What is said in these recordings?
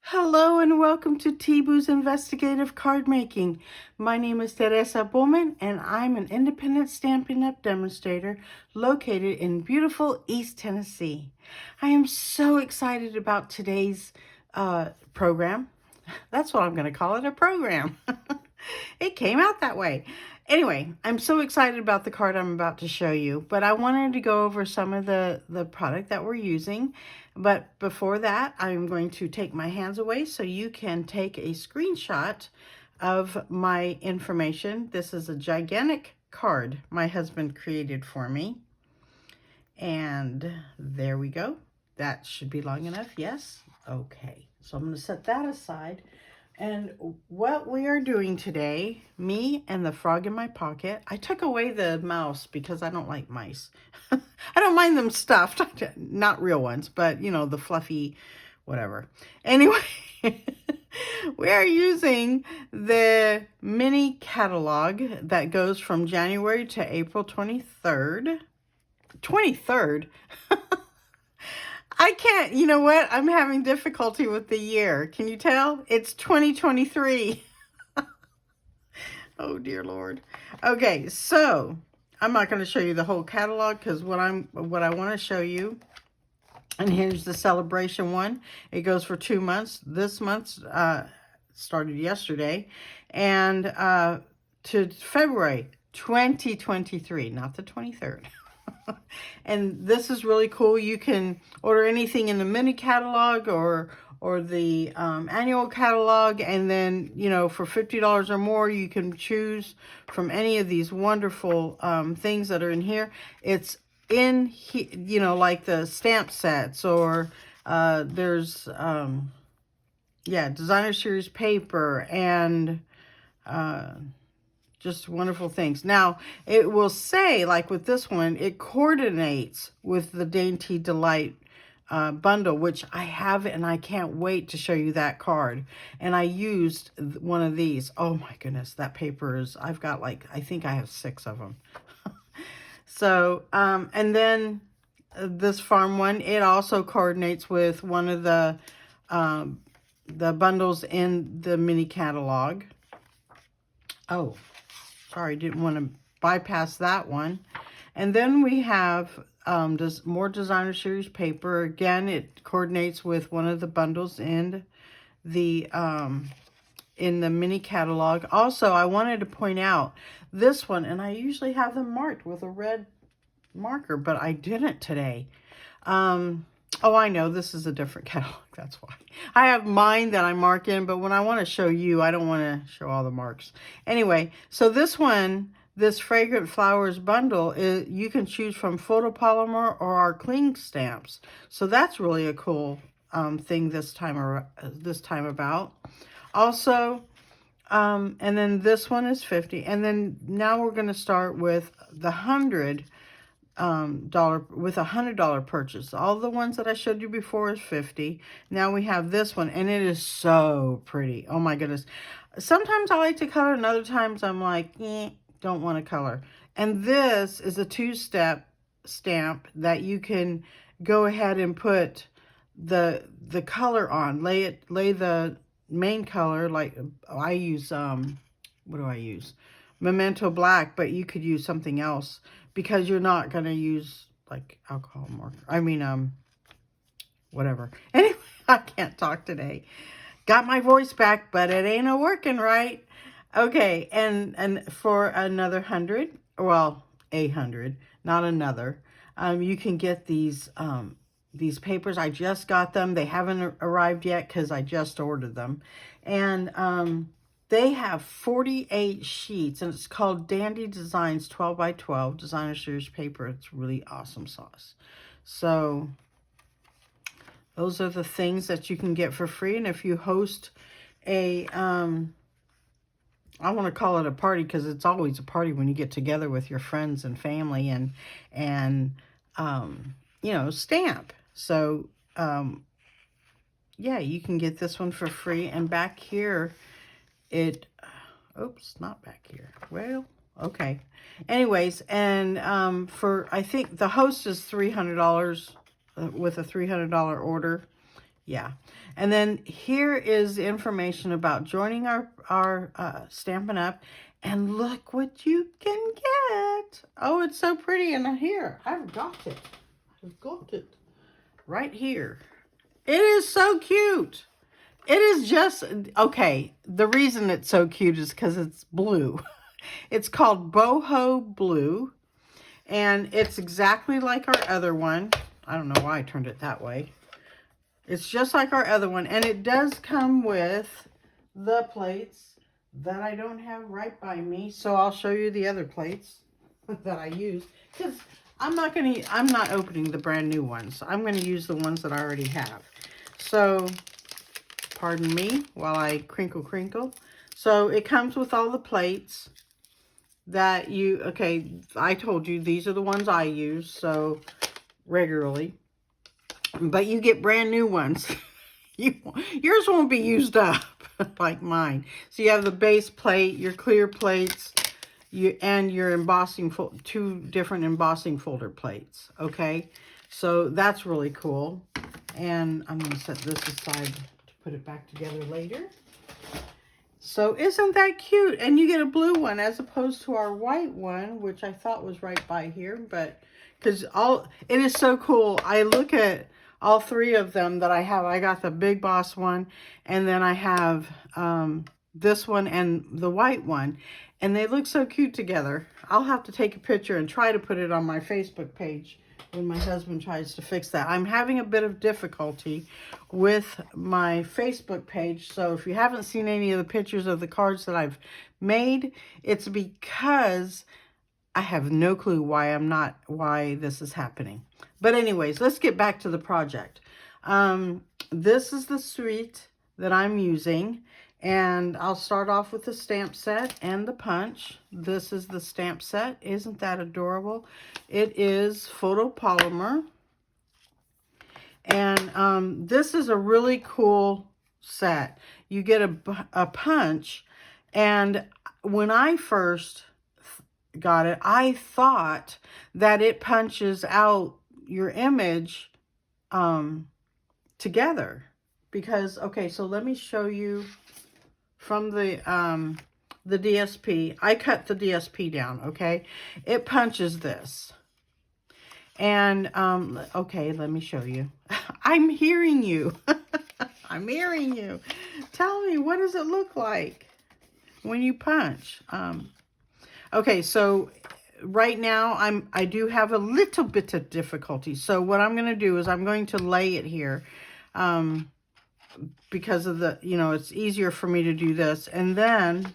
Hello and welcome to Tibu's Investigative Card Making. My name is Teresa Bowman and I'm an independent Stampin' Up! Demonstrator located in beautiful East Tennessee. I am so excited about today's program. That's what I'm going to call it, a program. It came out that way. Anyway, I'm so excited about the card I'm about to show you, but I wanted to go over some of the product that we're using. But before that, I'm going to take my hands away so you can take a screenshot of my information. This is a gigantic card my husband created for me. And there we go. That should be long enough, yes? Okay, so I'm going to set that aside. And what we are doing today, me and the frog in my pocket, I took away the mouse because I don't like mice. I don't mind them stuffed, not real ones, but you know, the fluffy whatever. Anyway, we are using the mini catalog that goes from January to April 23rd. 23rd? I can't, you know what? I'm having difficulty with the year. Can you tell? It's 2023. Oh, dear Lord. Okay, so I'm not going to show you the whole catalog because what I want to show you, and here's the celebration one. It goes for 2 months. This month started yesterday, and to February 2023, not the 23rd. And this is really cool. You can order anything in the mini catalog or the annual catalog, and then, you know, for $50 or more, you can choose from any of these wonderful things that are in here. It's in, you know, like the stamp sets, or there's, yeah, designer series paper, and just wonderful things. Now, it will say, like with this one, it coordinates with the Dainty Delight bundle, which I have, and I can't wait to show you that card. And I used one of these. Oh my goodness, that paper is, I've got like, I think I have 6 of them. So, and then this farm one, it also coordinates with one of the bundles in the mini catalog. Oh, sorry, didn't want to bypass that one. And then we have more designer series paper. Again, it coordinates with one of the bundles in the mini catalog. Also, I wanted to point out this one, and I usually have them marked with a red marker, but I didn't today. Oh, I know, this is a different catalog, that's why. I have mine that I mark in, but when I want to show you, I don't want to show all the marks. Anyway, so this one, this Fragrant Flowers bundle, you can choose from photopolymer or our cling stamps. So that's really a cool thing this time about. Also, and then this one is 50. And then now we're going to start with the $100 with a $100 purchase. All the ones that I showed you before is 50. Now we have this one, and it is so pretty. Oh my goodness. Sometimes I like to color, and other times I'm like, don't want to color. And this is a 2-step stamp that you can go ahead and put the color on. Lay the main color, like I use what do I use? Memento Black, but you could use something else, because you're not going to use like alcohol marker. I mean, whatever. Anyway, I can't talk today. Got my voice back, but it ain't working right. Okay, and for another 100, well, 100, not another, you can get these papers. I just got them. They haven't arrived yet because I just ordered them. And they have 48 sheets, and it's called Dandy Designs 12 by 12 designer series paper. It's really awesome sauce. So those are the things that you can get for free. And if you host a, I want to call it a party, because it's always a party when you get together with your friends and family and you know, stamp. So, yeah, you can get this one for free. And back here, oops, not back here. Well, okay. Anyways, and for, I think the host is $300 with a $300 order. Yeah. And then here is the information about joining our Stampin' Up! And look what you can get. Oh, it's so pretty. And here, I've got it. I've got it right here. It is so cute. It is just, okay, the reason it's so cute is because it's blue. It's called Boho Blue, and it's exactly like our other one. I don't know why I turned it that way. It's just like our other one, and it does come with the plates that I don't have right by me, so I'll show you the other plates that I use, because I'm not opening the brand new ones. I'm going to use the ones that I already have. So, pardon me while I crinkle. So, it comes with all the plates that okay, I told you these are the ones I use, so regularly. But you get brand new ones. Yours won't be used up like mine. So you have the base plate, your clear plates, and your embossing, 2 different embossing folder plates. Okay, so that's really cool. And I'm going to set this aside to put it back together later. So isn't that cute? And you get a blue one as opposed to our white one, which I thought was right by here, but because it is so cool. I look at all 3 of them that I have. I got the Big Boss one, and then I have this one and the white one, and they look so cute together. I'll have to take a picture and try to put it on my Facebook page when my husband tries to fix that. I'm having a bit of difficulty with my Facebook page, so if you haven't seen any of the pictures of the cards that I've made, it's because I have no clue why this is happening. But anyways, let's get back to the project. This is the suite that I'm using, and I'll start off with the stamp set and the punch. This is the stamp set. Isn't that adorable? It is photopolymer. And this is a really cool set. You get a punch, and when I first got it, I thought that it punches out your image together. Because, okay, so let me show you from the DSP. I cut the DSP down, okay? It punches this. And, okay, let me show you. I'm hearing you. I'm hearing you. Tell me, what does it look like when you punch? Okay, so right now I do have a little bit of difficulty. So what I'm going to do is I'm going to lay it here because of the, it's easier for me to do this. And then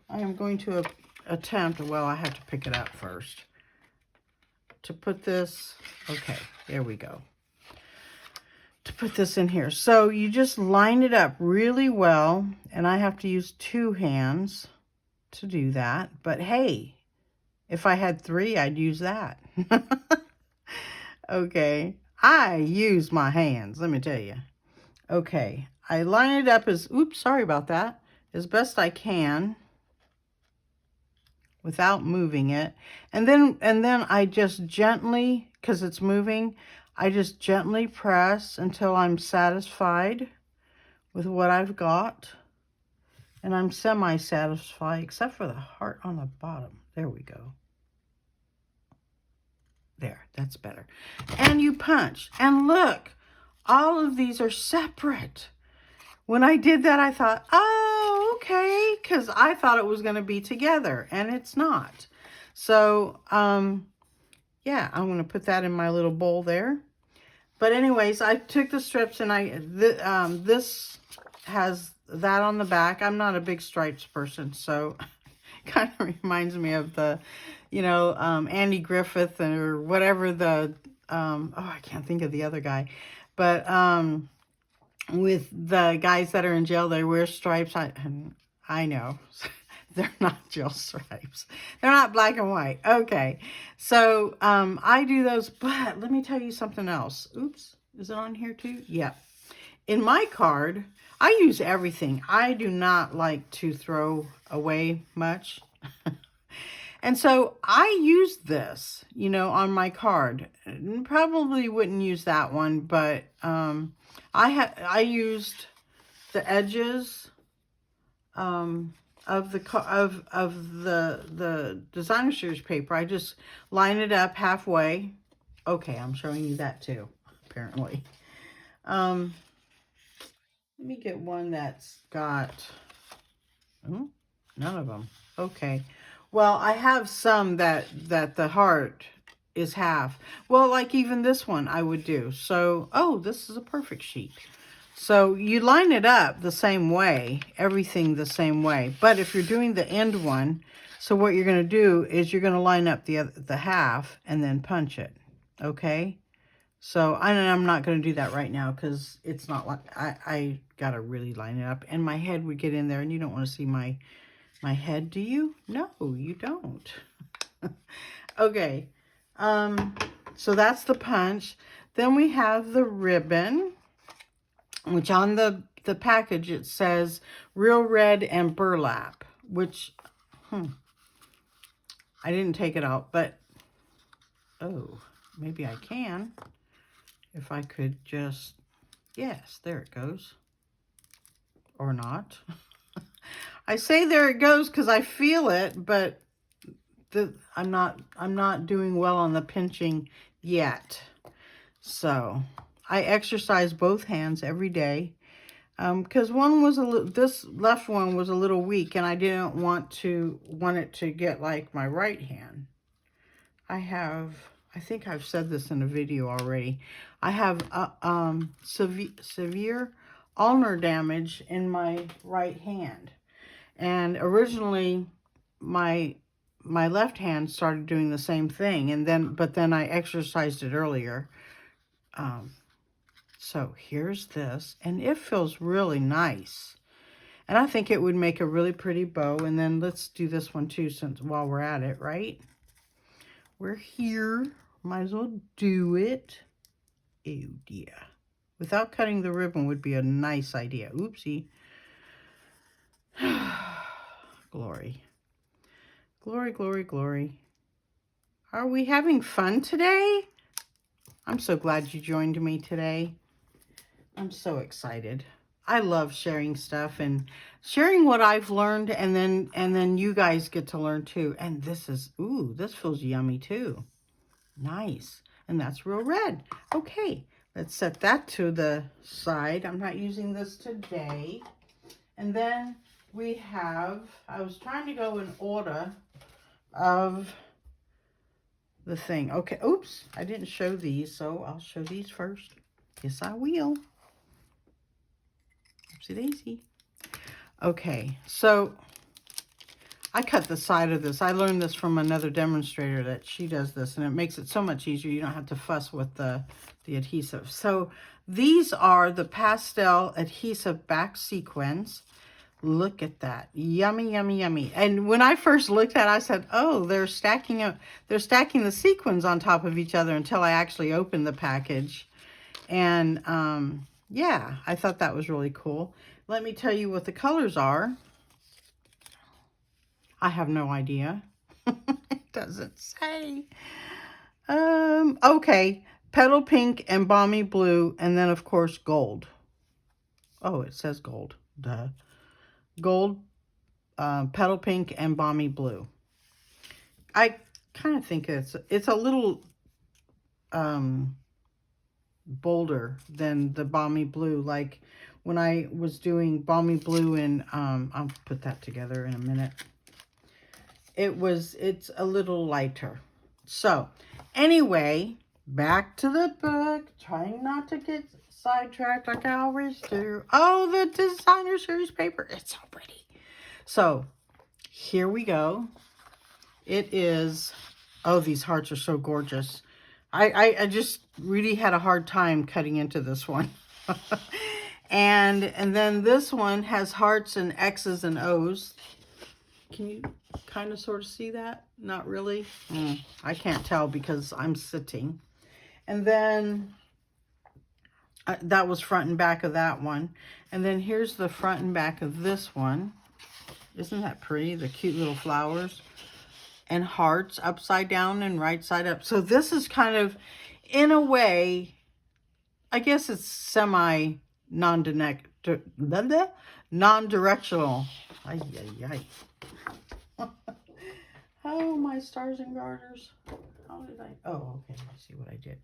I am going to attempt, well, I have to pick it up first. To put this, okay, there we go. To put this in here. So you just line it up really well, and I have to use 2 hands to do that. But hey, if I had 3, I'd use that. Okay, I use my hands, let me tell you. Okay, I line it up as, oops, sorry about that, as best I can without moving it. And then I just gently, because it's moving, I just gently press until I'm satisfied with what I've got. And I'm semi-satisfied, except for the heart on the bottom. There we go. There, that's better. And you punch. And look, all of these are separate. When I did that, I thought, oh, okay, because I thought it was going to be together, and it's not. So, yeah, I'm going to put that in my little bowl there. But anyways, I took the strips, and this has that on the back. I'm not a big stripes person, so it kind of reminds me of the, Andy Griffith or whatever the, I can't think of the other guy. But with the guys that are in jail, they wear stripes. I know. They're not jail stripes. They're not black and white. Okay. So I do those, but let me tell you something else. Oops. Is it on here too? Yeah. In my card, I use everything. I do not like to throw away much. And so I use this, on my card. Probably wouldn't use that one, but I used the edges of the designer series paper. I just line it up halfway. Okay, I'm showing you that too, apparently. Let me get one that's got none of them. Okay. Well, I have some that the heart is half. Well, like even this one I would do. So, oh, this is a perfect sheet. So you line it up the same way, everything the same way. But if you're doing the end one, so what you're going to do is you're going to line up the half and then punch it. Okay? So I'm not going to do that right now because it's not like I got to really line it up. And my head would get in there, and you don't want to see my head, do you? No, you don't. Okay. So that's the punch. Then we have the ribbon, which on the package it says Real Red and Burlap, which I didn't take it out, but oh, maybe I can. If I could just, yes, there it goes. Or not. I say there it goes because I feel it, but I'm not doing well on the pinching yet. So I exercise both hands every day because one was this left one was a little weak, and I didn't want it to get like my right hand. I think I've said this in a video already. I have severe ulnar damage in my right hand. And originally my left hand started doing the same thing, but then I exercised it earlier. So here's this, and it feels really nice. And I think it would make a really pretty bow. And then let's do this one too, since while we're at it, right? We're here. Might as well do it. Oh dear. Without cutting the ribbon would be a nice idea. Oopsie. Glory. Glory, glory, glory. Are we having fun today? I'm so glad you joined me today. I'm so excited. I love sharing stuff and sharing what I've learned, and then you guys get to learn too. And this feels yummy too. Nice. And that's Real Red. Okay, let's set that to the side. I'm not using this today. And then we have, I was trying to go in order of the thing. Okay, oops, I didn't show these, so I'll show these first. Yes, I will. Oopsie daisy. Okay, so I cut the side of this. I learned this from another demonstrator that she does this, and it makes it so much easier. You don't have to fuss with the adhesive. So these are the pastel adhesive back sequins. Look at that. Yummy, yummy, yummy. And when I first looked at it, I said, oh, they're stacking the sequins on top of each other, until I actually opened the package. And yeah, I thought that was really cool. Let me tell you what the colors are. I have no idea. It doesn't say. Okay. Petal pink and balmy blue, and then of course gold. Oh, it says gold. Duh. Gold, petal pink, and balmy blue. I kind of think it's a little bolder than the balmy blue. Like when I was doing balmy blue, and I'll put that together in a minute. It's a little lighter. So anyway, back to the book. Trying not to get sidetracked like I always do. Oh, the designer series paper. It's so pretty. So here we go. It is, oh, these hearts are so gorgeous. I just really had a hard time cutting into this one. and then this one has hearts and X's and O's. Can you kind of sort of see that? Not really. I can't tell because I'm sitting. And then that was front and back of that one. And then here's the front and back of this one. Isn't that pretty? The cute little flowers and hearts upside down and right side up. So this is kind of, in a way, I guess it's semi non-directional. Ay, ay, ay. Oh, my stars and garters. How did I? Oh, okay. I see what I did.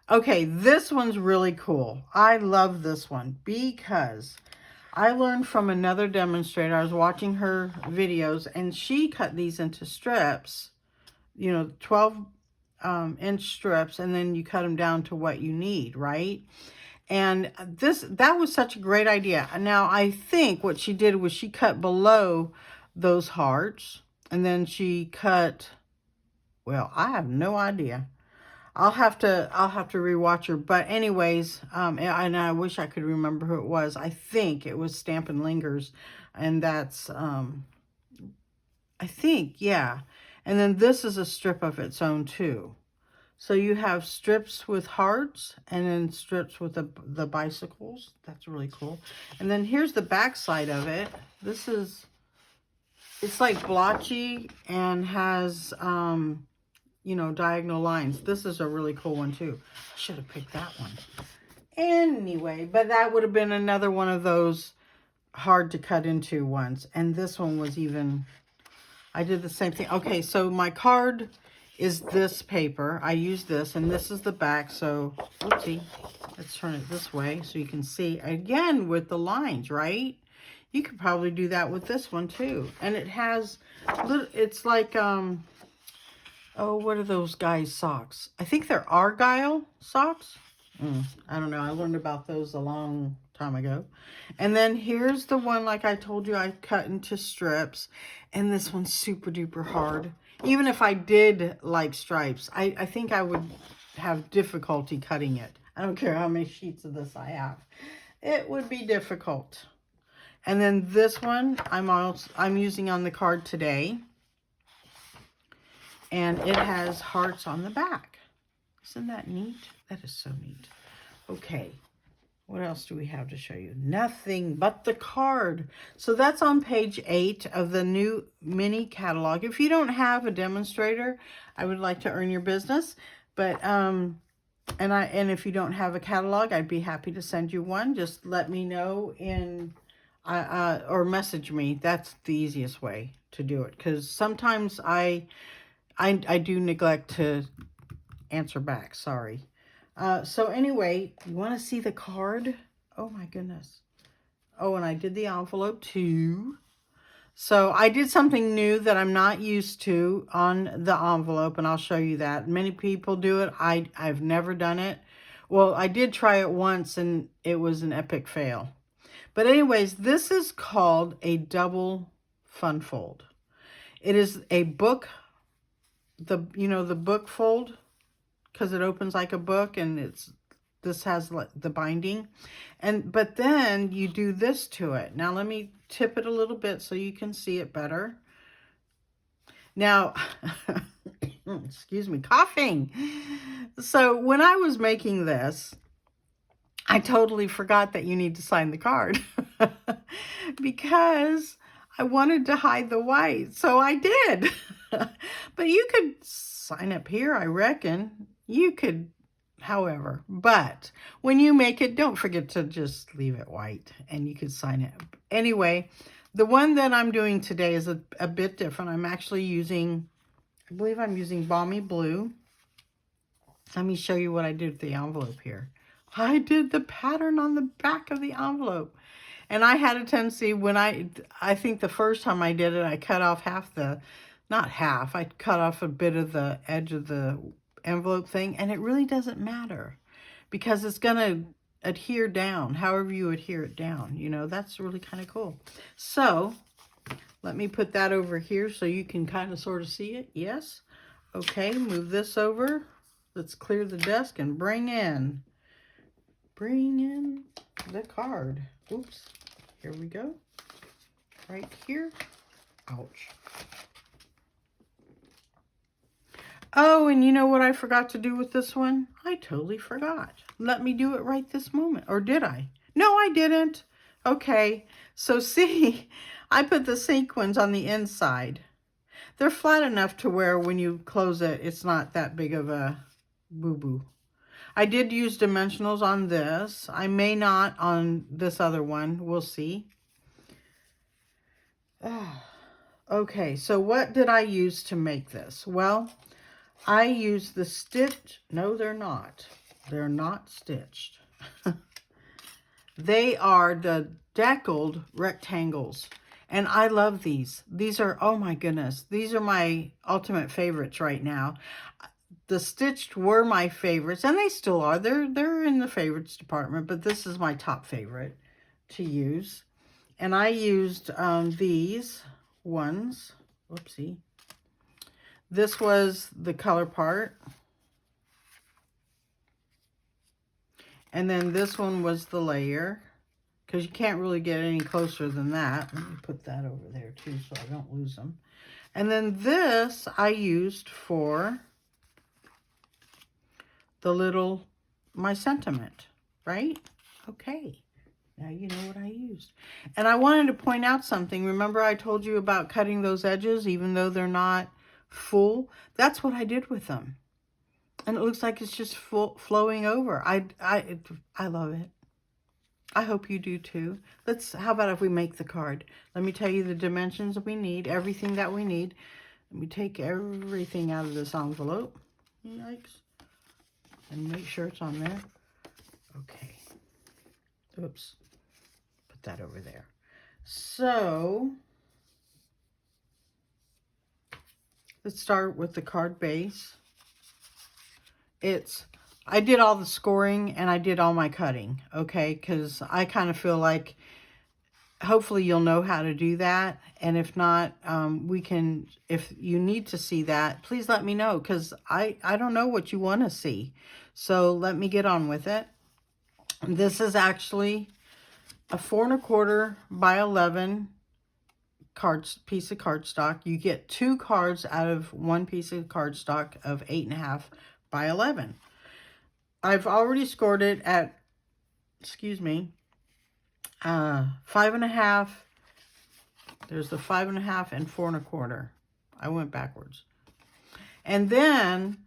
Okay, this one's really cool. I love this one because I learned from another demonstrator. I was watching her videos and she cut these into strips, you know, 12 inch strips, and then you cut them down to what you need, right? And that was such a great idea. Now, I think what she did was she cut below those hearts, and then she cut, well, I have no idea. I'll have to rewatch her. But anyways, and I wish I could remember who it was. I think it was Stampin' Lingers, and that's I think, yeah. And then this is a strip of its own too. So you have strips with hearts and then strips with the bicycles. That's really cool. And then here's the back side of it. This is, it's like blotchy and has, you know, diagonal lines. This is a really cool one too. I should have picked that one. Anyway, but that would have been another one of those hard to cut into ones. And this one was even, I did the same thing. Okay, so my card is this paper. I use this, and this is the back. So, oopsie, let's turn it this way so you can see again with the lines, right? You could probably do that with this one too. And it has little, it's like, oh, what are those guys' socks? I think they're Argyle socks. I don't know. I learned about those a long time ago. And then here's the one, like I told you, I cut into strips. And this one's super duper hard. Even if I did like stripes, I think I would have difficulty cutting it. I don't care how many sheets of this I have. It would be difficult. And then this one I'm using on the card today. And it has hearts on the back. Isn't that neat? That is so neat. Okay. What else do we have to show you? Nothing but the card. So that's on page 8 of the new mini catalog. If you don't have a demonstrator, I would like to earn your business. But and if you don't have a catalog, I'd be happy to send you one. Just let me know or message me. That's the easiest way to do it, because sometimes I do neglect to answer back. Sorry. So anyway, you want to see the card? Oh my goodness. Oh, and I did the envelope too. So I did something new that I'm not used to on the envelope, and I'll show you that. Many people do it. I've never done it. Well, I did try it once, and it was an epic fail. But anyways, this is called a double fun fold. It is a book, the book fold, because it opens like a book, and this has the binding, but then you do this to it. Now let me tip it a little bit so you can see it better. Now, excuse me, coughing. So when I was making this, I totally forgot that you need to sign the card because I wanted to hide the white, so I did. But you could sign up here, I reckon. You could, however, but when you make it, don't forget to just leave it white, and you could sign it. Anyway, the one that I'm doing today is a bit different. I'm actually using, I believe I'm using Balmy Blue. Let me show you what I did with the envelope here. I did the pattern on the back of the envelope. And I had a tendency when I think the first time I did it, I cut off not half, I cut off a bit of the edge of the envelope thing, and it really doesn't matter because it's going to adhere down however you adhere it down. You know, that's really kind of cool. So let me put that over here so you can kind of sort of see it. Yes. Okay, move this over. Let's clear the desk and bring in the card. Oops, here we go. Right here. Ouch. Oh, and you know what I forgot to do with this one? I totally forgot. Let me do it right this moment. Or did I? No, I didn't. Okay, so see, I put the sequins on the inside. They're flat enough to where when you close it, it's not that big of a boo-boo. I did use dimensionals on this. I may not on this other one. We'll see. Okay, so what did I use to make this? Well, I used the stitch. No, they're not. They're not stitched. They are the deckled rectangles. And I love these. These are, oh my goodness, these are my ultimate favorites right now. The stitched were my favorites, and they still are. They're in the favorites department, but this is my top favorite to use. And I used these ones. Whoopsie. This was the color part. And then this one was the layer, because you can't really get any closer than that. Let me put that over there too so I don't lose them. And then this I used for the little, my sentiment, right? Okay, now you know what I used. And I wanted to point out something. Remember I told you about cutting those edges even though they're not full? That's what I did with them. And it looks like it's just flowing over. I love it. I hope you do too. How about if we make the card? Let me tell you the dimensions that we need, everything that we need. Let me take everything out of this envelope. Yikes. And make sure it's on there. Okay. Oops. Put that over there. So, let's start with the card base. I did all the scoring and I did all my cutting, okay? Because I kind of feel like hopefully you'll know how to do that. And if not, if you need to see that, please let me know, because I don't know what you want to see. So let me get on with it. This is actually a 4 1/4 by 11 piece of cardstock. You get 2 cards out of 1 piece of cardstock of 8 1/2 by 11. I've already scored it at, 5 1/2. There's the 5 1/2 and 4 1/4. I went backwards. And then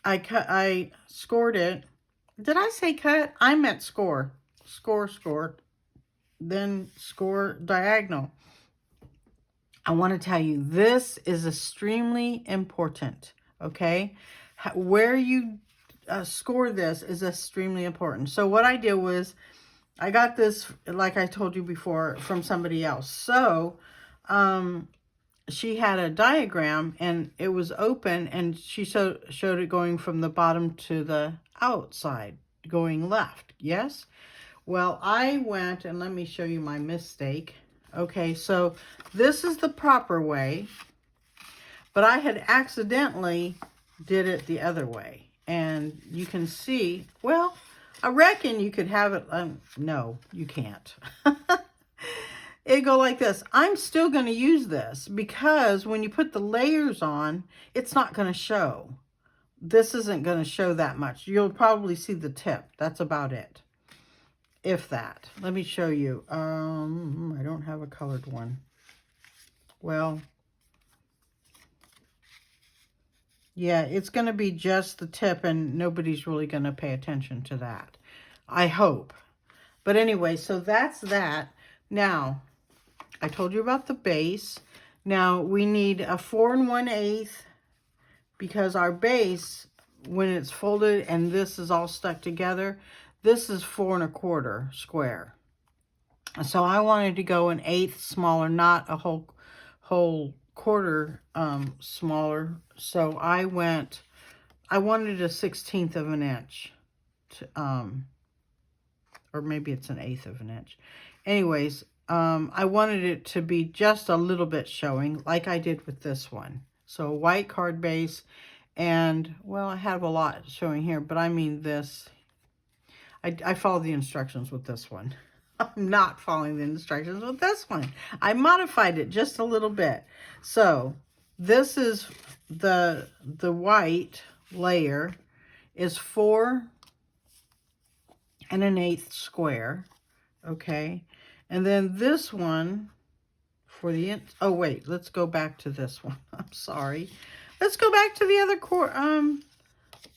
I scored it. Did I say cut? I meant score. Score. Then score diagonal. I want to tell you, this is extremely important, okay? Where you score this is extremely important. So what I did was, I got this, like I told you before, from somebody else. So she had a diagram and it was open, and she showed it going from the bottom to the outside, going left. Yes? Well, I went, and let me show you my mistake. Okay, so this is the proper way, but I had accidentally did it the other way. And you can see, well, I reckon you could have it, no, you can't. It'd go like this. I'm still going to use this because when you put the layers on, it's not going to show. This isn't going to show that much. You'll probably see the tip. That's about it. If that. Let me show you. I don't have a colored one. Well, yeah, it's going to be just the tip, and nobody's really going to pay attention to that. I hope. But anyway, so that's that. Now, I told you about the base. Now, we need a 4 1/8 because our base, when it's folded and this is all stuck together, this is 4 1/4 square. So I wanted to go 1/8 smaller, not a whole quarter smaller. So I wanted a 1/16 of an inch, or maybe it's 1/8 of an inch. Anyways, I wanted it to be just a little bit showing, like I did with this one. So a white card base, and well, I have a lot showing here, but I mean this. I follow the instructions with this one. I'm not following the instructions with this one. I modified it just a little bit. So this is the white layer is 4 1/8 square. Okay. And then this one for the, oh wait, let's go back to this one. I'm sorry. Let's go back to the other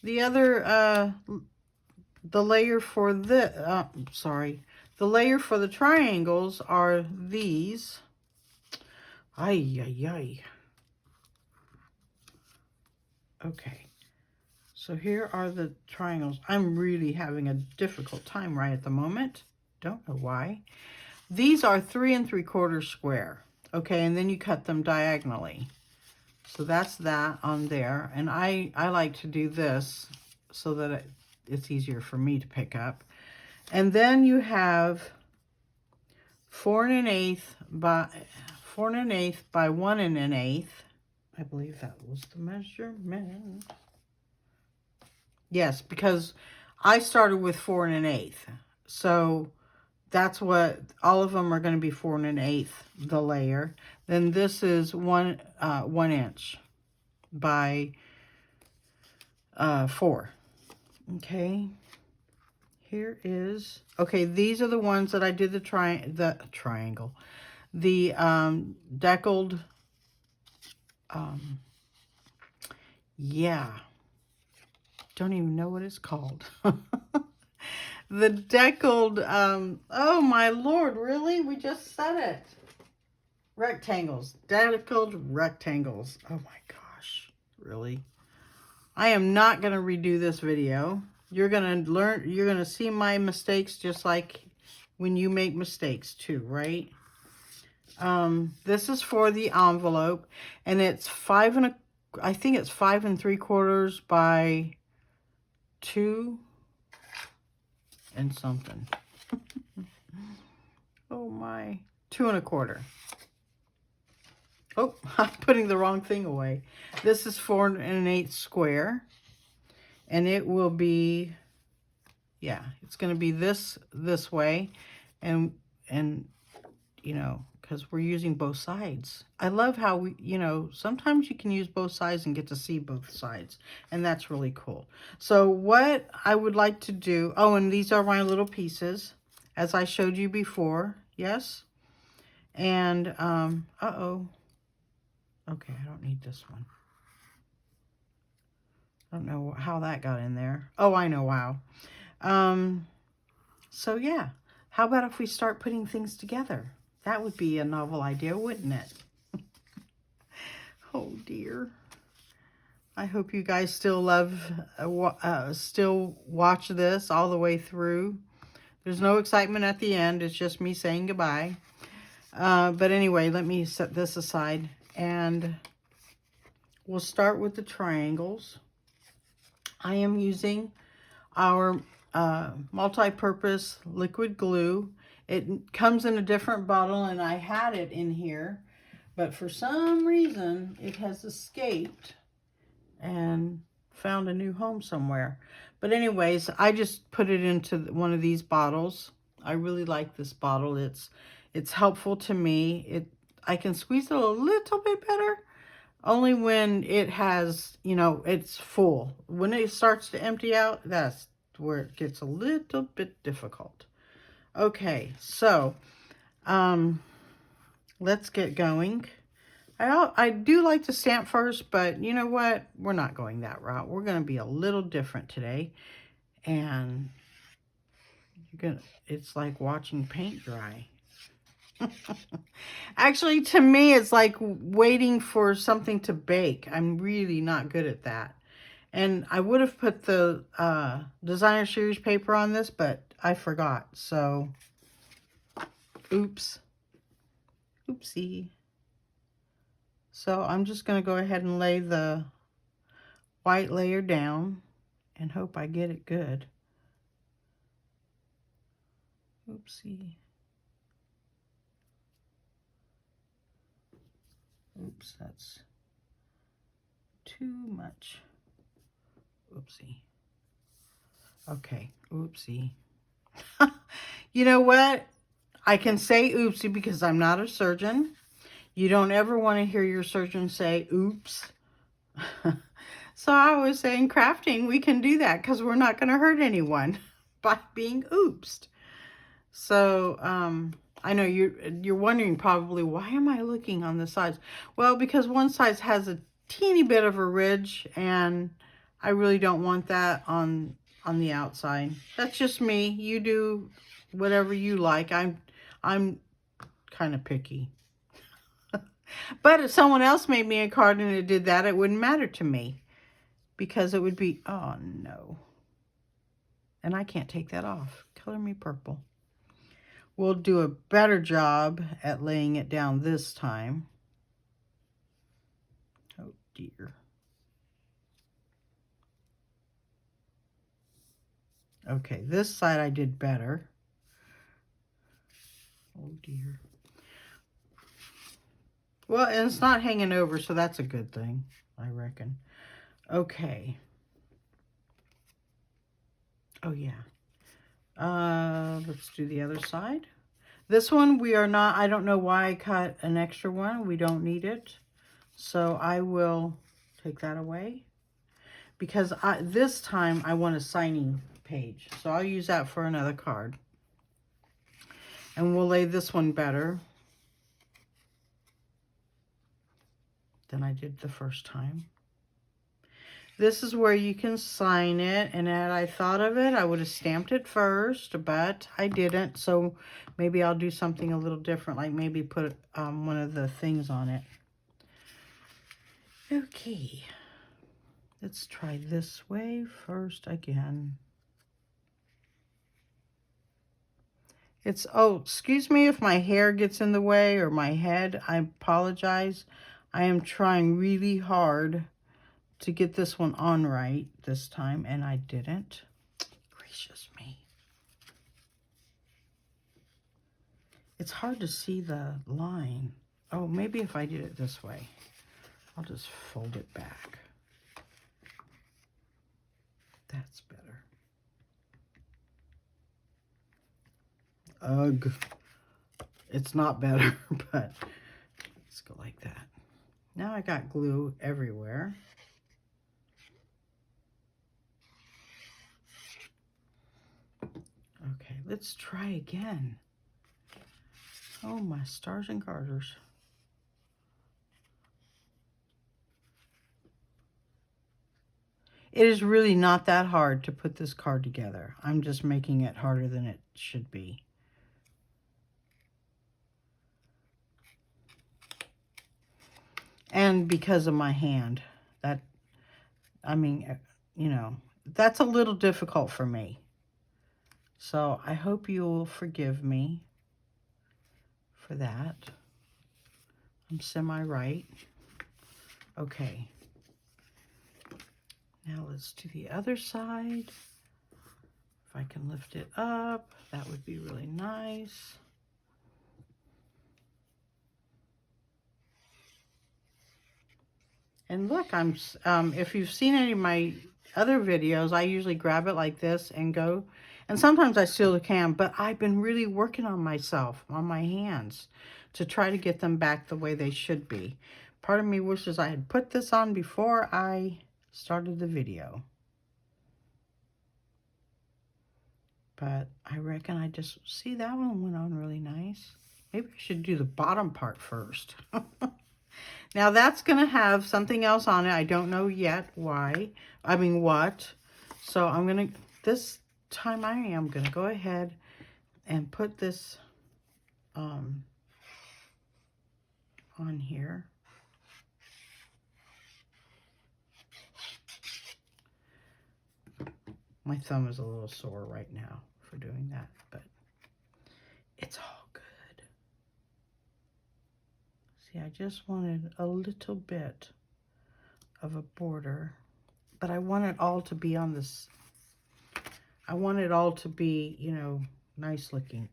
The other, the layer for the, the layer for the triangles are these. Ay, ay, ay. Okay. So here are the triangles. I'm really having a difficult time right at the moment. Don't know why. These are 3 3/4 square. Okay, and then you cut them diagonally. So that's that on there. And I like to do this so that it's easier for me to pick up. And then you have 4 1/8 by 4 1/8 by 1 1/8. I believe that was the measurement. Yes, because I started with 4 1/8. So that's what, all of them are going to be 4 1/8, the layer. Then this is 1 inch by 4. Okay. Here is, okay, these are the ones that I did the triangle. The deckled, yeah. Don't even know what it's called. The deckled, oh my Lord, really? We just said it. Rectangles, deckled rectangles. Oh my gosh, really? I am not going to redo this video. You're going to learn, you're going to see my mistakes just like when you make mistakes too, right? This is for the envelope, and it's I think it's 5 3/4 by 2 and something. Oh my, 2 1/4. Oh, I'm putting the wrong thing away. This is 4 1/8 square, and it will be, yeah, it's going to be this way, and you know, because we're using both sides. I love how we, you know, sometimes you can use both sides and get to see both sides, and that's really cool. So what I would like to do, oh, and these are my little pieces, as I showed you before, yes? And, uh-oh. Okay, I don't need this one. I don't know how that got in there. Oh, I know how. So yeah, how about if we start putting things together? That would be a novel idea, wouldn't it? Oh dear. I hope you guys still still watch this all the way through. There's no excitement at the end. It's just me saying goodbye. But anyway, let me set this aside, and we'll start with the triangles. I am using our multi-purpose liquid glue. It comes in a different bottle, and I had it in here, but for some reason it has escaped and found a new home somewhere. But anyways, I just put it into one of these bottles. I really like this bottle. It's helpful to me. I can squeeze it a little bit better, only when it has, you know, it's full. When it starts to empty out, that's where it gets a little bit difficult. Okay, so let's get going. I do like to stamp first, but you know what? We're not going that route. We're going to be a little different today. And it's like watching paint dry. Actually, to me, it's like waiting for something to bake. I'm really not good at that. And I would have put the designer series paper on this, but I forgot. So, oops. Oopsie. So I'm just going to go ahead and lay the white layer down and hope I get it good. Oopsie. Oops, that's too much. Oopsie. Okay, oopsie. You know what? I can say oopsie because I'm not a surgeon. You don't ever want to hear your surgeon say oops. So I was saying crafting, we can do that because we're not going to hurt anyone by being oopsed. So I know you're wondering probably, why am I looking on the sides? Well, because one side has a teeny bit of a ridge, and I really don't want that on the outside. That's just me. You do whatever you like. I'm kind of picky. But if someone else made me a card and it did that, it wouldn't matter to me. Because it would be, oh no. And I can't take that off. Color me purple. We'll do a better job at laying it down this time. Oh dear. Okay, this side I did better. Oh dear. Well, and it's not hanging over, so that's a good thing, I reckon. Okay. Oh yeah. Let's do the other side. This one we are not, I don't know why I cut an extra one. We don't need it. So I will take that away. Because this time I want a signing page. So I'll use that for another card. And we'll lay this one better than I did the first time. This is where you can sign it. And had I thought of it, I would have stamped it first. But I didn't. So maybe I'll do something a little different. Like maybe put one of the things on it. Okay. Let's try this way first again. It's, oh, excuse me if my hair gets in the way or my head. I apologize. I am trying really hard to get this one on right this time, and I didn't. Gracious me. It's hard to see the line. Oh, maybe if I did it this way. I'll just fold it back. That's better. Ugh. It's not better, but let's go like that. Now I got glue everywhere. Okay, let's try again. Oh, my stars and garters. It is really not that hard to put this card together. I'm just making it harder than it should be. And because of my hand, that, I mean, you know, that's a little difficult for me. So I hope you'll forgive me for that. I'm semi-right. Okay. Now let's do the other side. If I can lift it up, that would be really nice. And look, I'm if you've seen any of my other videos, I usually grab it like this and go. And sometimes I still can, but I've been really working on myself, on my hands, to try to get them back the way they should be. Part of me wishes I had put this on before I started the video. But I reckon I just, see, that one went on really nice. Maybe I should do the bottom part first. Now that's going to have something else on it. I don't know yet why. I mean what. So I'm going to, this time I am going to go ahead and put this on here. My thumb is a little sore right now for doing that, but it's all good. See, I just wanted a little bit of a border, but I want it all to be on this. I want it all to be, you know, nice looking.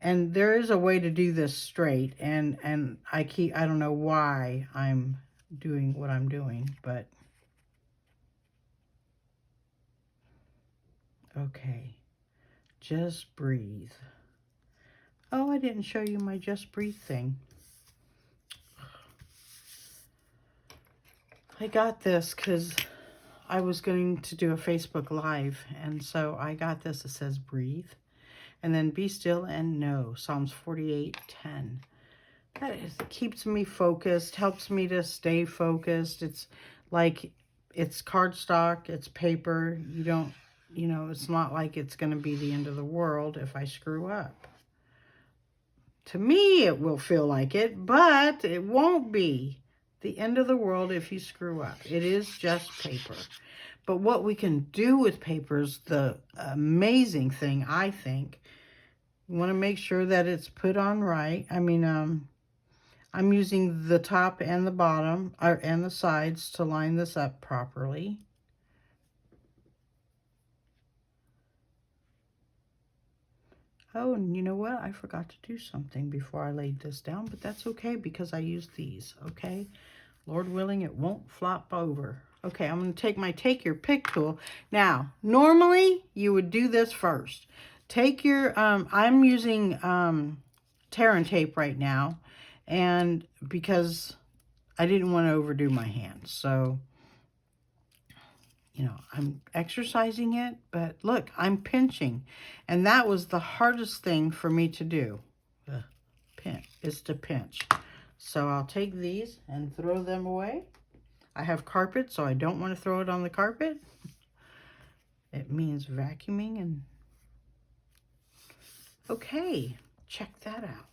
And there is a way to do this straight, and I don't know why I'm doing what I'm doing, but okay. Just breathe. Oh, I didn't show you my just breathe thing. I got this because I was going to do a Facebook Live, and so I got this. It says breathe, and then be still and know. Psalms 48:10. That keeps me focused, helps me to stay focused. It's like it's cardstock, it's paper. You don't, you know, it's not like it's going to be the end of the world if I screw up. To me, it will feel like it, but it won't be the end of the world if you screw up. It is just paper. But what we can do with paper is the amazing thing, I think. You want to make sure that it's put on right. I mean, I'm using the top and the bottom, and the sides to line this up properly. Oh, and you know what? I forgot to do something before I laid this down, but that's okay because I used these, okay? Lord willing, it won't flop over. Okay, I'm going to take my Take Your Pick tool. Now, normally, you would do this first. Take your, I'm using tear and tape right now, and because I didn't want to overdo my hands, so, you know, I'm exercising it, but look, I'm pinching, and that was the hardest thing for me to do, is to pinch. So I'll take these and throw them away. I have carpet, so I don't want to throw it on the carpet. It means vacuuming and... Okay, check that out.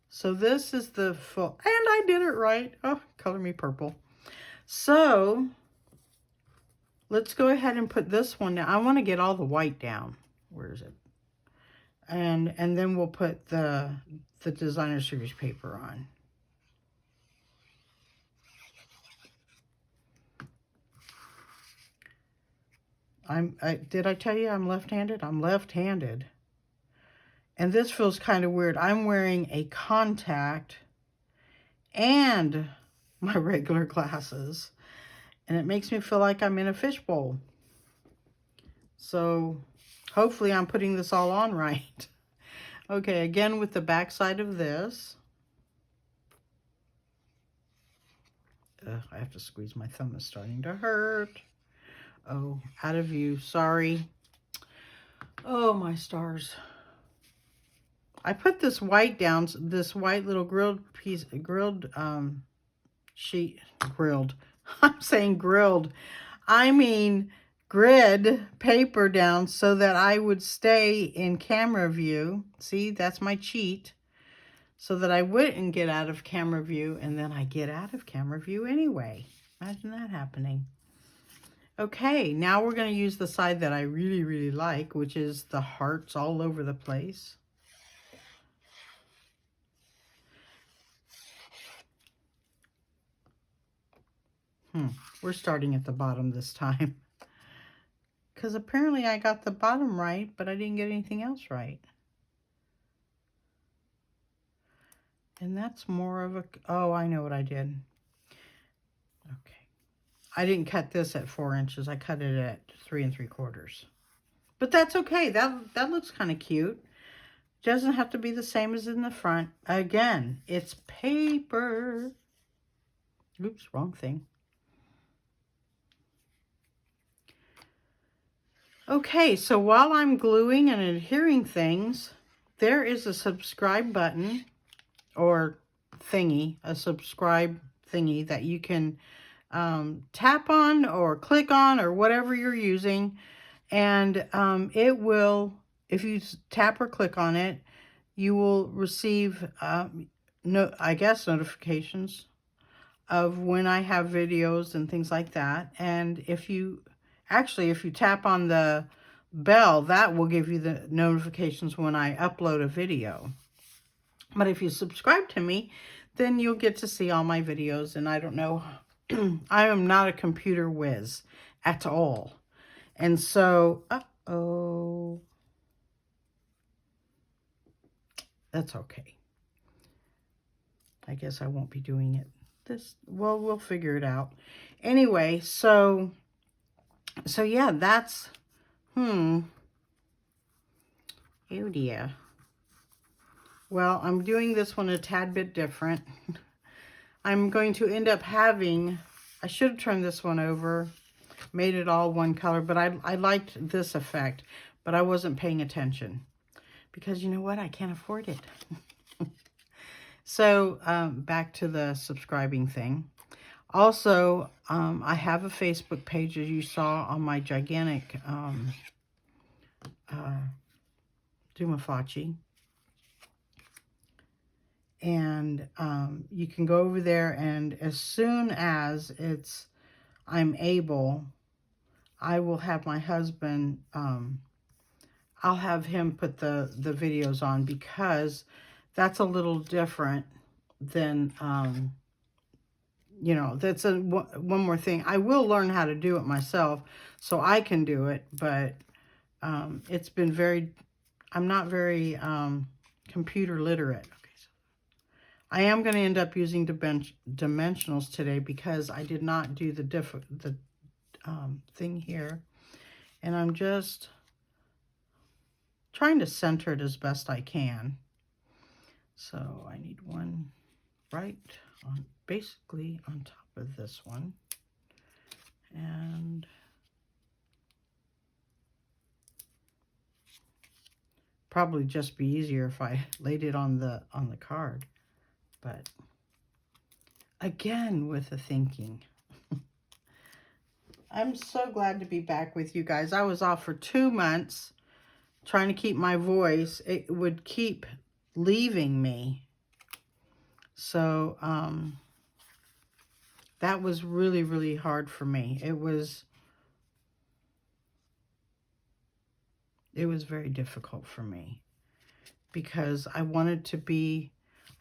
So this is the full... And I did it right. Oh, color me purple. So, let's go ahead and put this one down. I want to get all the white down. Where is it? And then we'll put the designer series paper on. Did I tell you I'm left-handed? I'm left-handed. And this feels kind of weird. I'm wearing a contact and my regular glasses. And it makes me feel like I'm in a fishbowl. So hopefully I'm putting this all on right. Okay, again with the back side of this. I have to squeeze. My thumb is starting to hurt. Oh, out of view. Sorry. Oh, my stars. I put this white down, this white little grilled sheet, grilled. I'm saying grilled. I mean grid paper down so that I would stay in camera view. See, that's my cheat. So that I wouldn't get out of camera view, and then I get out of camera view anyway. Imagine that happening. Okay, now we're going to use the side that I really, really like, which is the hearts all over the place. We're starting at the bottom this time. Because apparently I got the bottom right, but I didn't get anything else right. And that's more of a... Oh, I know what I did. Okay. I didn't cut this at 4 inches. I cut it at 3 3/4. But that's okay. That looks kind of cute. Doesn't have to be the same as in the front. Again, it's paper. Oops, wrong thing. Okay, so while I'm gluing and adhering things, there is a subscribe button or thingy, a subscribe thingy that you can tap on or click on or whatever you're using. And it will, if you tap or click on it, you will receive, notifications of when I have videos and things like that. And if you tap on the bell, that will give you the notifications when I upload a video. But if you subscribe to me, then you'll get to see all my videos. And I don't know, I am not a computer whiz at all. And so, that's okay. I guess I won't be doing it well, we'll figure it out. Anyway, so yeah, that's, oh dear. Well, I'm doing this one a tad bit different. I'm going to end up having, I should have turned this one over, made it all one color, but I liked this effect, but I wasn't paying attention. Because you know what? I can't afford it. So, back to the subscribing thing. Also, I have a Facebook page, as you saw on my gigantic Dumafachi. And you can go over there, and as soon as I'm able, I will have my husband, I'll have him put the videos on, because that's a little different than, you know, that's one more thing. I will learn how to do it myself so I can do it, but it's been I'm not very computer literate. Okay, so I am going to end up using dimensionals today, because I did not do the thing here. And I'm just trying to center it as best I can. So I need one right on, basically on top of this one. And probably just be easier if I laid it on the card. But again, with the thinking. I'm so glad to be back with you guys. I was off for 2 months trying to keep my voice. It would keep leaving me. So that was really, really hard for me. It was very difficult for me, because I wanted to do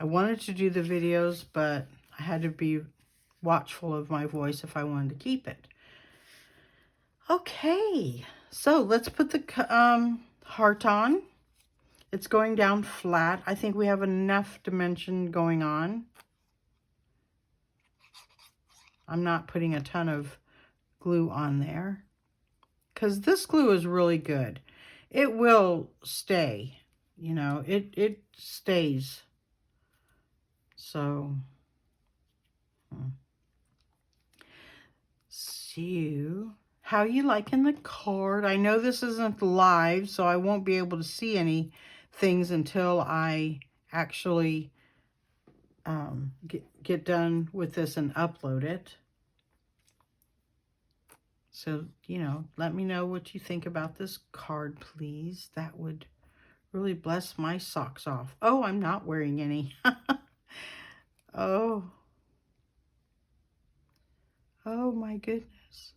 the videos, but I had to be watchful of my voice if I wanted to keep it. Okay, so let's put the heart on. It's going down flat. I think we have enough dimension going on. I'm not putting a ton of glue on there, because this glue is really good. It will stay, you know, it stays. So, how you liking the card? I know this isn't live, so I won't be able to see any things until I actually get done with this and upload it. So, you know, let me know what you think about this card, please. That would really bless my socks off. Oh, I'm not wearing any. Oh. Oh, my goodness.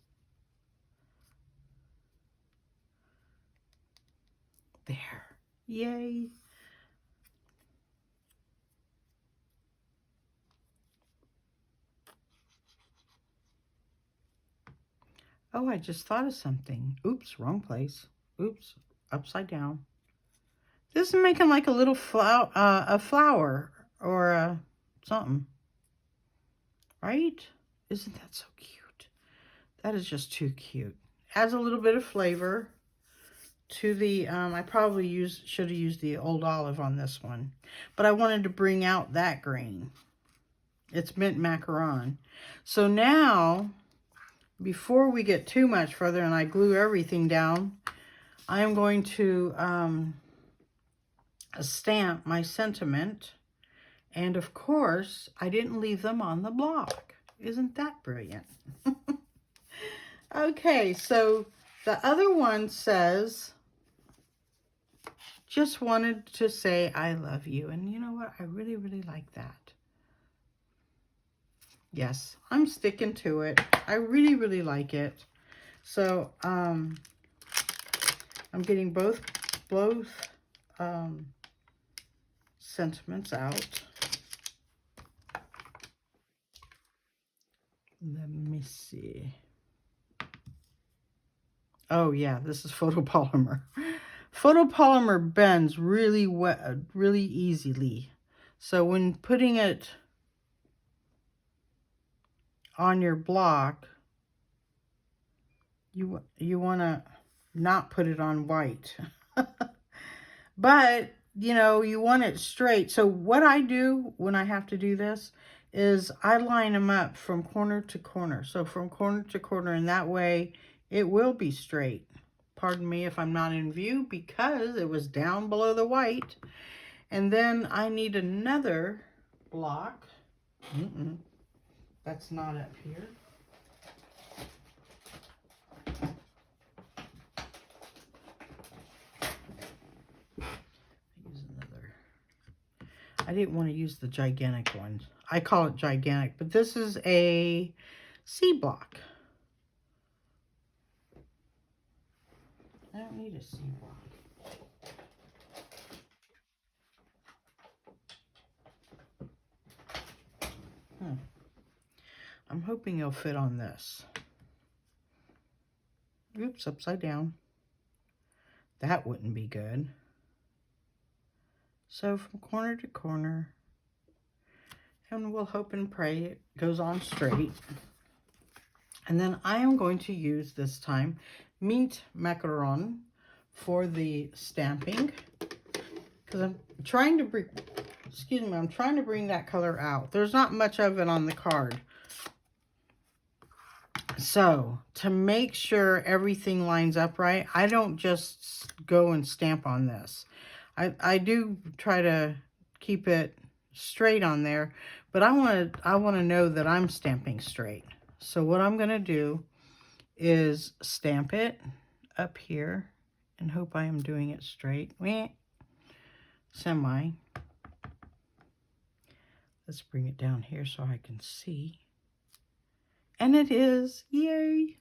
There. Yay. Oh, I just thought of something. Oops, wrong place. Oops, upside down. This is making like a little a flower or something. Right? Isn't that so cute? That is just too cute. Adds a little bit of flavor to the, I probably should have used the old olive on this one. But I wanted to bring out that green. It's mint macaron. So now, before we get too much further and I glue everything down, I am going to stamp my sentiment. And of course, I didn't leave them on the block. Isn't that brilliant? Okay, so the other one says, just wanted to say I love you. And you know what? I really, really like that. Yes, I'm sticking to it. I really, really like it. So, I'm getting both sentiments out. Let me see. Oh yeah, this is photopolymer. Photopolymer bends really easily. So when putting it on your block, you want to not put it on white. But, you know, you want it straight. So what I do when I have to do this is I line them up from corner to corner. So from corner to corner, and that way it will be straight. Pardon me if I'm not in view, because it was down below the white. And then I need another block. that's not up here. Use another. I didn't want to use the gigantic one. I call it gigantic, but this is a C block. I don't need a C block. I'm hoping it'll fit on this. Oops, upside down. That wouldn't be good. So from corner to corner, and we'll hope and pray it goes on straight. And then I am going to use this time mint macaron for the stamping, because I'm trying to bring, I'm trying to bring that color out. There's not much of it on the card. So to make sure everything lines up right, I don't just go and stamp on this. I do try to keep it straight on there, but I want to know that I'm stamping straight. So what I'm going to do is stamp it up here and hope I am doing it straight. Semi. Let's bring it down here so I can see. And it is. Yay.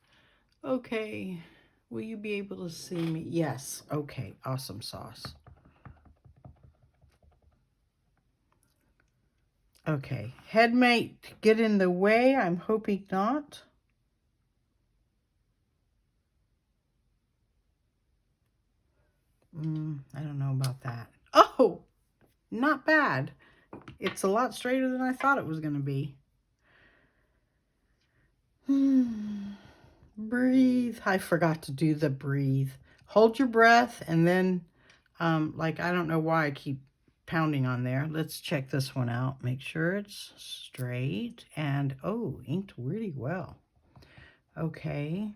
Okay. Will you be able to see me? Yes. Okay. Awesome sauce. Okay. Head might get in the way. I'm hoping not. I don't know about that. Oh, not bad. It's a lot straighter than I thought it was going to be. Breathe. I forgot to do the breathe. Hold your breath and then, like, I don't know why I keep pounding on there. Let's check this one out. Make sure it's straight and, oh, inked really well. Okay.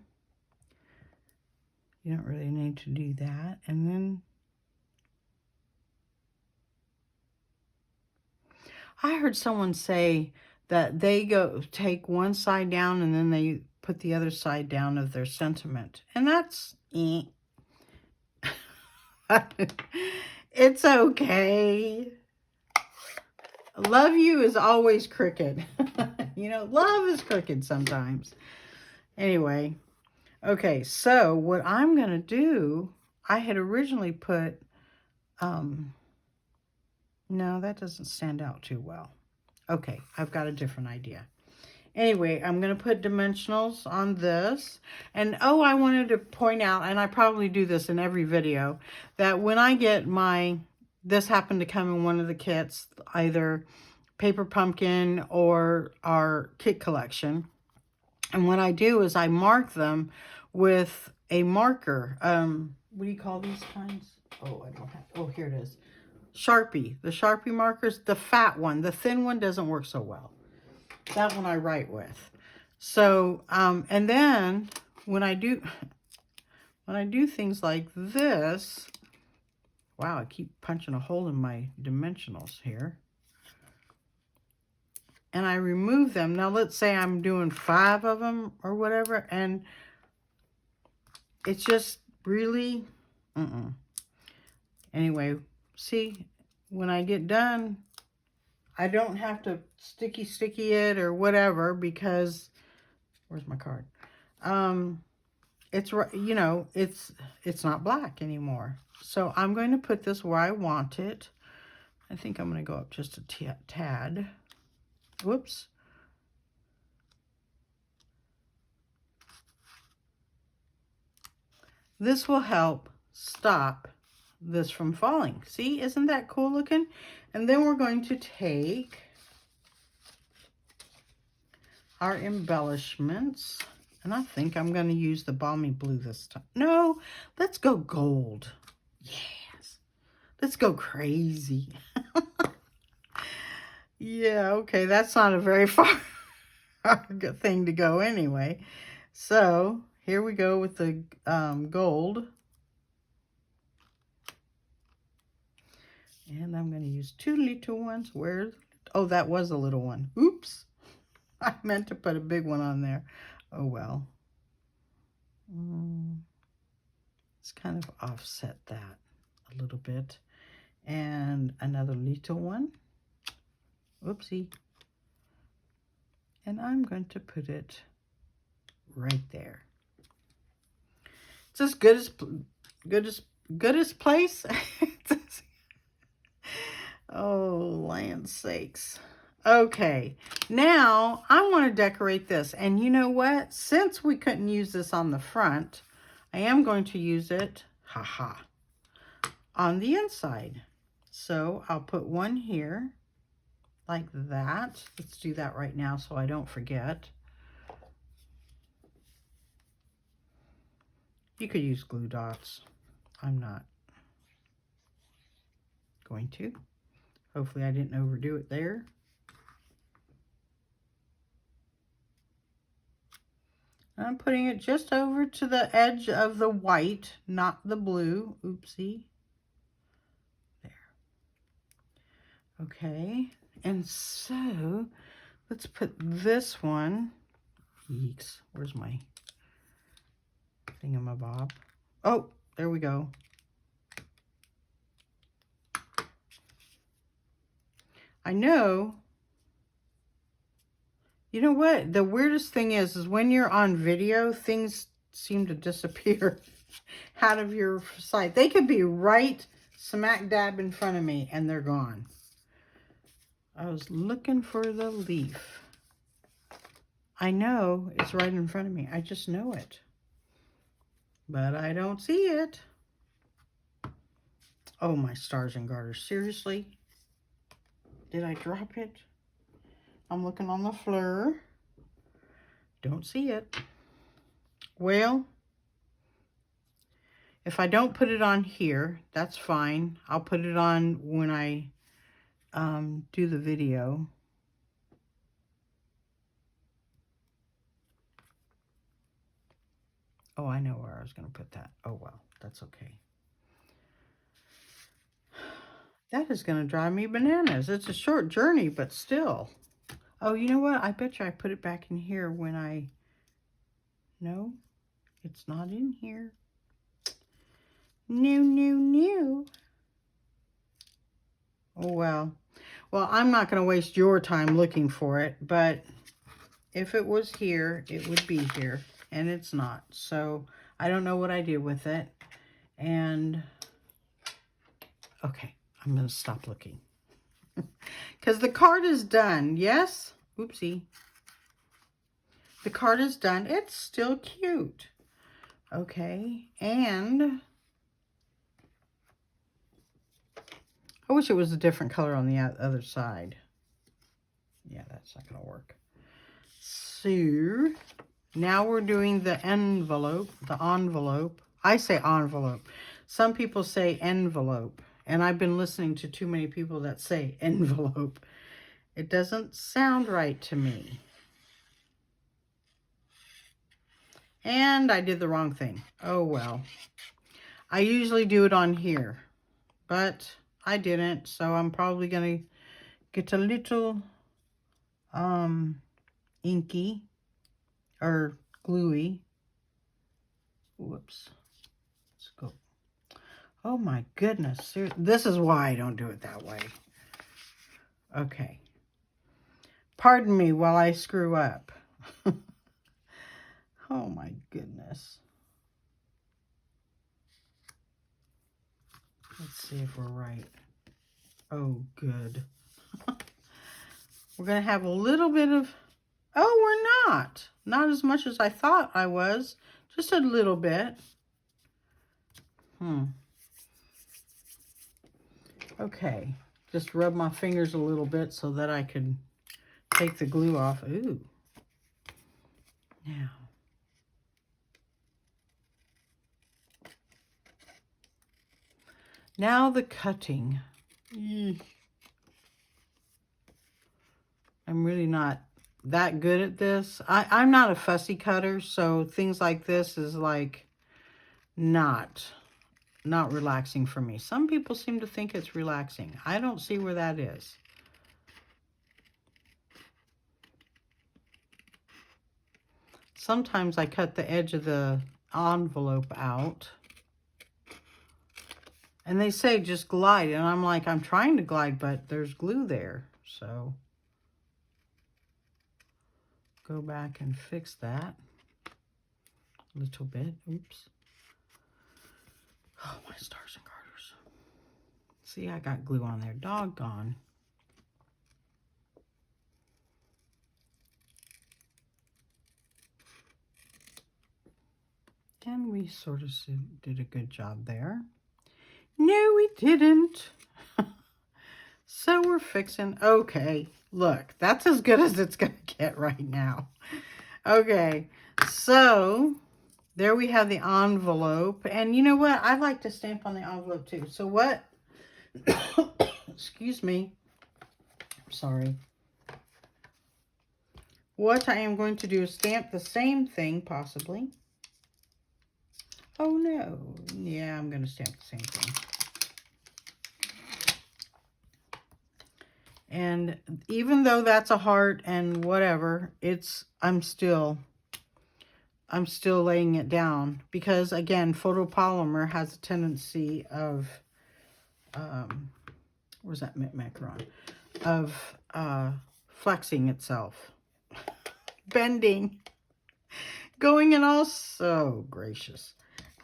You don't really need to do that. And then I heard someone say that they take one side down and then they put the other side down of their sentiment. And that's it's okay. Love you is always crooked. You know, love is crooked sometimes. Anyway, okay, so what I'm going to do, I had originally put, no, that doesn't stand out too well. Okay, I've got a different idea. Anyway, I'm going to put dimensionals on this. And, oh, I wanted to point out, and I probably do this in every video, that when I get this happened to come in one of the kits, either Paper Pumpkin or our kit collection. And what I do is I mark them with a marker. What do you call these kinds? Oh, I don't have, oh, here it is. Sharpie. The Sharpie markers, the fat one. The thin one doesn't work so well. That one I write with. So, and then when I do things like this, wow, I keep punching a hole in my dimensionals here. And I remove them. Now, let's say I'm doing 5 of them or whatever, and it's just really, Anyway, see, when I get done, I don't have to sticky it or whatever because, where's my card? It's, you know, it's not black anymore. So I'm going to put this where I want it. I think I'm going to go up just a tad. Whoops. This will help stop this from falling. See, isn't that cool looking? And then we're going to take our embellishments. And I think I'm going to use the balmy blue this time. No, let's go gold. Yes. Let's go crazy. Yeah, okay, that's not a very far good thing to go anyway. So here we go with the gold. And I'm going to use 2 little ones. Where's, oh, that was a little one. Oops. I meant to put a big one on there. Oh, well. Let's kind of offset that a little bit. And another little one. Whoopsie. And I'm going to put it right there. It's as good as place. Oh, land's sakes. Okay, now I want to decorate this. And you know what? Since we couldn't use this on the front, I am going to use it, on the inside. So I'll put one here like that. Let's do that right now so I don't forget. You could use glue dots. I'm not going to. Hopefully I didn't overdo it there. I'm putting it just over to the edge of the white, not the blue. Oopsie. There. Okay. And so, let's put this one. Yeeks. Where's my thingamabob? Oh, there we go. I know. You know what? The weirdest thing is when you're on video, things seem to disappear out of your sight. They could be right smack dab in front of me and they're gone. I was looking for the leaf. I know it's right in front of me. I just know it. But I don't see it. Oh, my stars and garters. Seriously? Did I drop it? I'm looking on the floor. Don't see it. Well, if I don't put it on here, that's fine. I'll put it on when I do the video. Oh, I know where I was going to put that. Oh, well, that's okay. That is going to drive me bananas. It's a short journey, but still. Oh, you know what? I bet you I put it back in here when I... No, it's not in here. No. Oh, well. Well, I'm not going to waste your time looking for it, but if it was here, it would be here, and it's not. So I don't know what I did with it. And, okay, I'm going to stop looking. Because the card is done, yes? Oopsie. The card is done. It's still cute. Okay, and I wish it was a different color on the other side. Yeah, that's not going to work. So, now we're doing the envelope, I say envelope. Some people say envelope. And I've been listening to too many people that say envelope. It doesn't sound right to me. And I did the wrong thing. Oh, well. I usually do it on here. But I didn't. So I'm probably going to get a little inky or gluey. Whoops. Let's go. Oh my goodness. This is why I don't do it that way. Okay. Pardon me while I screw up. Oh my goodness. Let's see if we're right. Oh, good. We're going to have a little bit of... Oh, we're not. Not as much as I thought I was. Just a little bit. Okay. Just rub my fingers a little bit so that I can take the glue off. Ooh. Now. Now the cutting. I'm really not that good at this. I'm not a fussy cutter, so things like this is like not relaxing for me. Some people seem to think it's relaxing. I don't see where that is. sometimes I cut the edge of the envelope out. And they say just glide. And I'm like, I'm trying to glide, but there's glue there. So go back and fix that a little bit. Oops. Oh, my stars and garters. See, I got glue on there. Doggone. And we sort of did a good job there. No, we didn't. So we're fixing. Okay, look, that's as good as it's going to get right now. Okay, so there we have the envelope. And you know what? I like to stamp on the envelope too. So what? Excuse me. Sorry. What I am going to do is stamp the same thing, possibly. Oh, no. Yeah, I'm going to stamp the same thing. And even though that's a heart and whatever, I'm still laying it down because, again, photopolymer has a tendency of, where's that macaron? Of flexing itself, bending, going in all, so gracious,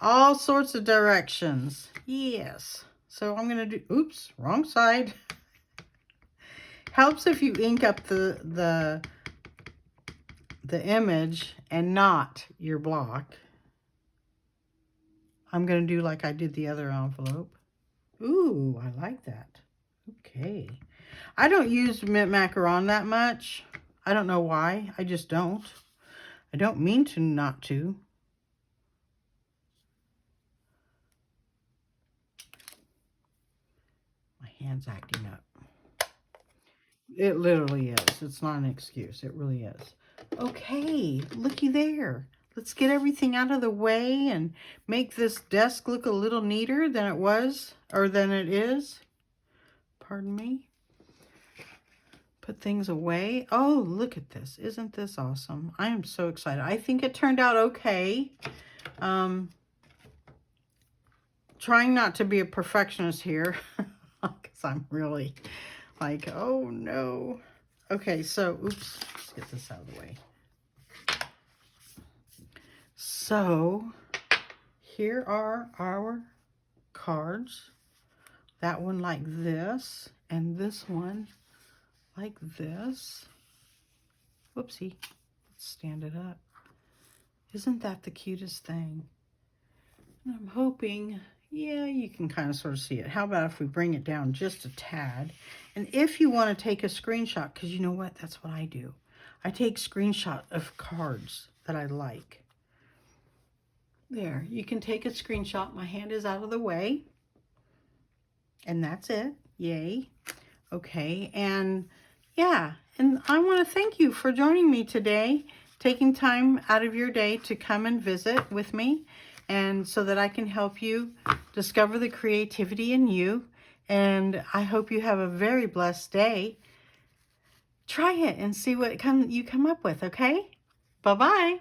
all sorts of directions. Yes. So I'm going to do, oops, wrong side. Helps if you ink up the image and not your block. I'm going to do like I did the other envelope. Ooh, I like that. Okay. I don't use mint macaron that much. I don't know why. I just don't. I don't mean to not to. My hand's acting up. It literally is. It's not an excuse. It really is. Okay, looky there. Let's get everything out of the way and make this desk look a little neater than it was, or than it is. Pardon me. Put things away. Oh, look at this. Isn't this awesome? I am so excited. I think it turned out okay. Trying not to be a perfectionist here, because I'm really like, oh no. Okay, so, oops, let's get this out of the way. So, here are our cards. That one like this, and this one like this. Whoopsie. Let's stand it up. Isn't that the cutest thing? And I'm hoping, yeah, you can kind of sort of see it. How about if we bring it down just a tad? And if you want to take a screenshot, because you know what? That's what I do. I take screenshot of cards that I like. There, you can take a screenshot. My hand is out of the way. And that's it. Yay. Okay, and yeah, and I want to thank you for joining me today, taking time out of your day to come and visit with me, and so that I can help you discover the creativity in you. And I hope you have a very blessed day. Try it and see what you come up with, okay? Bye-bye.